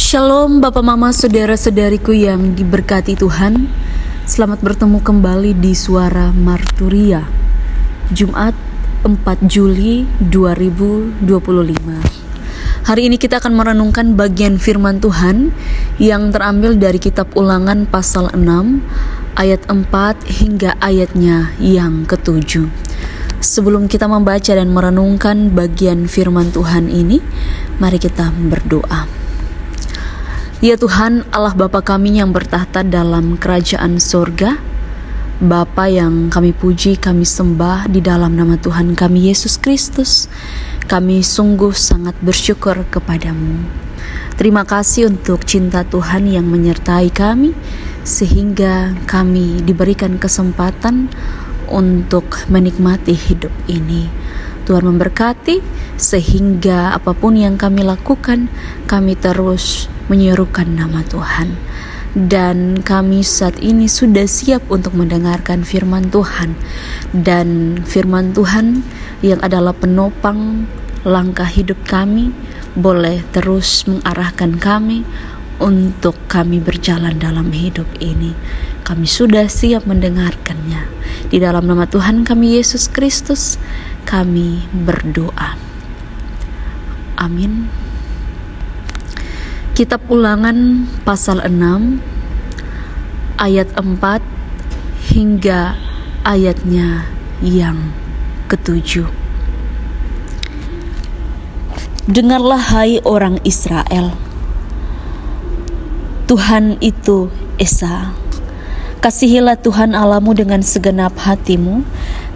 Shalom Bapak Mama Saudara-saudariku yang diberkati Tuhan. Selamat bertemu kembali di Suara Marturia, Jumat 4 Juli 2025. Hari ini kita akan merenungkan bagian firman Tuhan yang terambil dari kitab Ulangan pasal 6 ayat 4 hingga ayatnya yang ke-7. Sebelum kita membaca dan merenungkan bagian firman Tuhan ini, mari kita berdoa. Ya Tuhan, Allah Bapa kami yang bertahta dalam kerajaan sorga, Bapa yang kami puji, kami sembah di dalam nama Tuhan kami Yesus Kristus, kami sungguh sangat bersyukur kepadamu. Terima kasih untuk cinta Tuhan yang menyertai kami, sehingga kami diberikan kesempatan untuk menikmati hidup ini. Tuhan memberkati, sehingga apapun yang kami lakukan, kami terus menyerukan nama Tuhan. Dan kami saat ini sudah siap untuk mendengarkan firman Tuhan. Dan firman Tuhan yang adalah penopang langkah hidup kami, boleh terus mengarahkan kami untuk kami berjalan dalam hidup ini. Kami sudah siap mendengarkannya. Di dalam nama Tuhan kami Yesus Kristus, kami berdoa. Amin. Kitab Ulangan pasal 6 ayat 4 hingga ayatnya yang ke-7. Dengarlah hai orang Israel, Tuhan itu Esa. Kasihilah Tuhan Allahmu dengan segenap hatimu,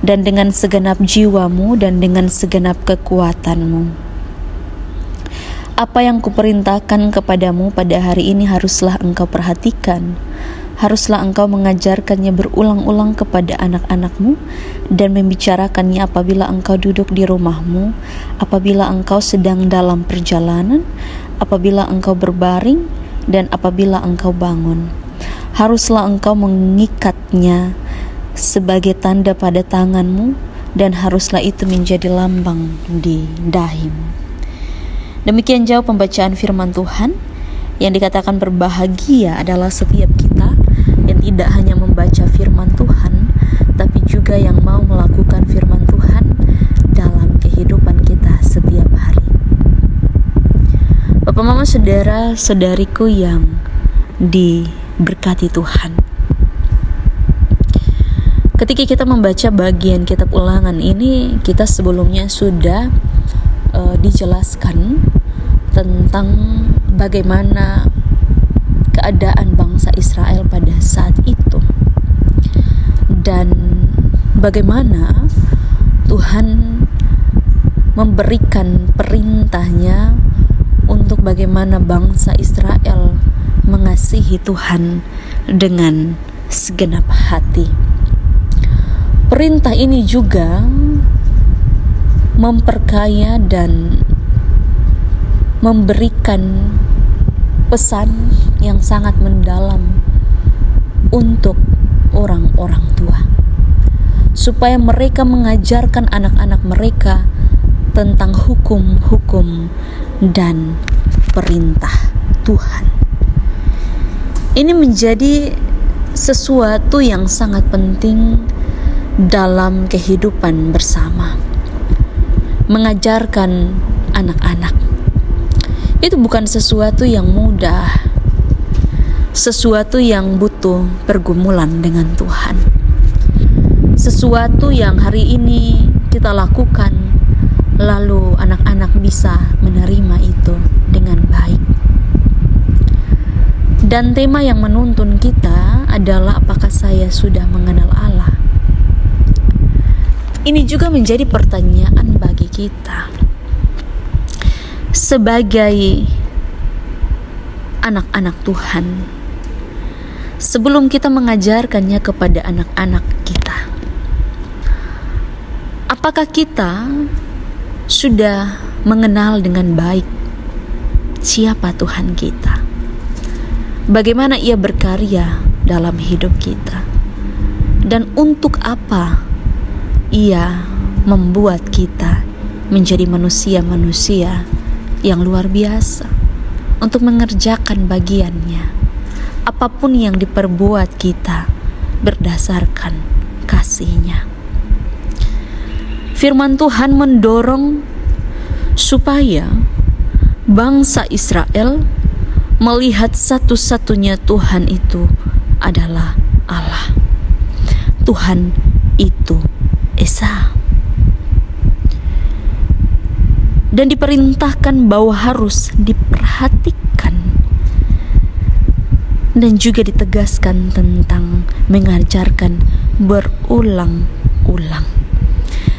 dan dengan segenap jiwamu, dan dengan segenap kekuatanmu. Apa yang kuperintahkan kepadamu pada hari ini haruslah engkau perhatikan. Haruslah engkau mengajarkannya berulang-ulang kepada anak-anakmu, dan membicarakannya apabila engkau duduk di rumahmu, apabila engkau sedang dalam perjalanan, apabila engkau berbaring, dan apabila engkau bangun. Haruslah engkau mengikatnya sebagai tanda pada tanganmu, dan haruslah itu menjadi lambang di dahimu. Demikian jauh pembacaan firman Tuhan. Yang dikatakan berbahagia adalah setiap kita yang tidak hanya membaca firman Tuhan, tapi juga yang mau melakukan firman Tuhan dalam kehidupan kita setiap hari. Bapak Mama Saudara-saudariku yang diberkati Tuhan, ketika kita membaca bagian kitab Ulangan ini, kita sebelumnya sudah dijelaskan tentang bagaimana keadaan bangsa Israel pada saat itu, dan bagaimana Tuhan memberikan perintahnya untuk bagaimana bangsa Israel mengasihi Tuhan dengan segenap hati. Perintah ini juga memperkaya dan memberikan pesan yang sangat mendalam untuk orang-orang tua, supaya mereka mengajarkan anak-anak mereka tentang hukum-hukum dan perintah Tuhan. Ini menjadi sesuatu yang sangat penting dalam kehidupan bersama. Mengajarkan anak-anak itu bukan sesuatu yang mudah, sesuatu yang butuh pergumulan dengan Tuhan, sesuatu yang hari ini kita lakukan, lalu anak-anak bisa menerima itu dengan baik. Dan tema yang menuntun kita adalah apakah saya sudah mengenal Allah. Ini juga menjadi pertanyaan bagi kita sebagai anak-anak Tuhan, sebelum kita mengajarkannya kepada anak-anak kita. Apakah kita sudah mengenal dengan baik siapa Tuhan kita? Bagaimana Ia berkarya dalam hidup kita? Dan untuk apa Ia membuat kita menjadi manusia-manusia yang luar biasa? untuk mengerjakan bagiannya. Apapun yang diperbuat kita berdasarkan kasih-Nya. Firman Tuhan mendorong supaya bangsa Israel melihat satu-satunya Tuhan itu adalah Allah. Tuhan itu Esa. Dan diperintahkan bahwa harus diperhatikan dan juga ditegaskan tentang mengajarkan berulang-ulang.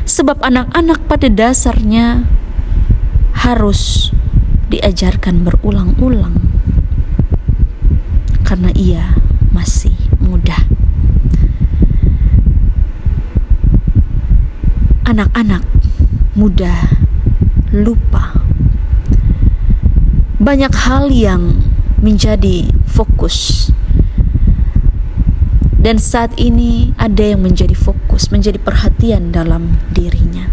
Sebab anak-anak pada dasarnya harus diajarkan berulang-ulang karena ia masih muda. Anak-anak muda lupa banyak hal yang menjadi fokus. Dan saat ini ada yang menjadi fokus, menjadi perhatian dalam dirinya.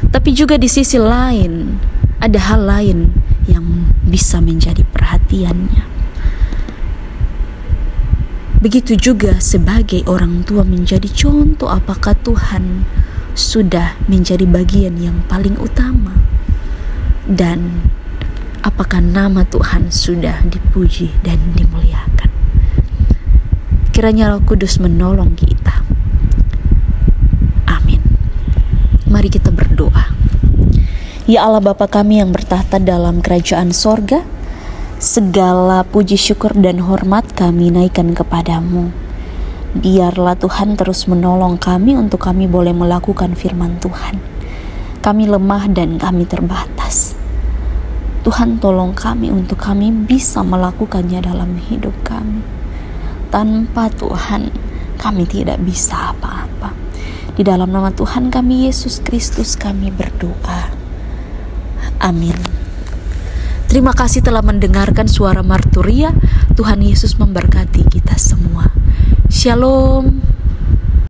Tapi juga di sisi lain, ada hal lain yang bisa menjadi perhatiannya. Begitu juga sebagai orang tua menjadi contoh apakah Tuhan sudah menjadi bagian yang paling utama. Dan apakah nama Tuhan sudah dipuji dan dimuliakan. Kiranya Roh Kudus menolong kita. Amin. Mari kita berdoa. Ya Allah Bapa kami yang bertahta dalam kerajaan sorga, segala puji syukur dan hormat kami naikkan kepadamu. Biarlah Tuhan terus menolong kami untuk kami boleh melakukan firman Tuhan. Kami lemah dan kami terbatas. Tuhan tolong kami untuk kami bisa melakukannya dalam hidup kami. Tanpa Tuhan kami tidak bisa apa-apa. Di dalam nama Tuhan kami Yesus Kristus kami berdoa. Amin. Terima kasih telah mendengarkan suara Marturia. Tuhan Yesus memberkati kita semua. Shalom.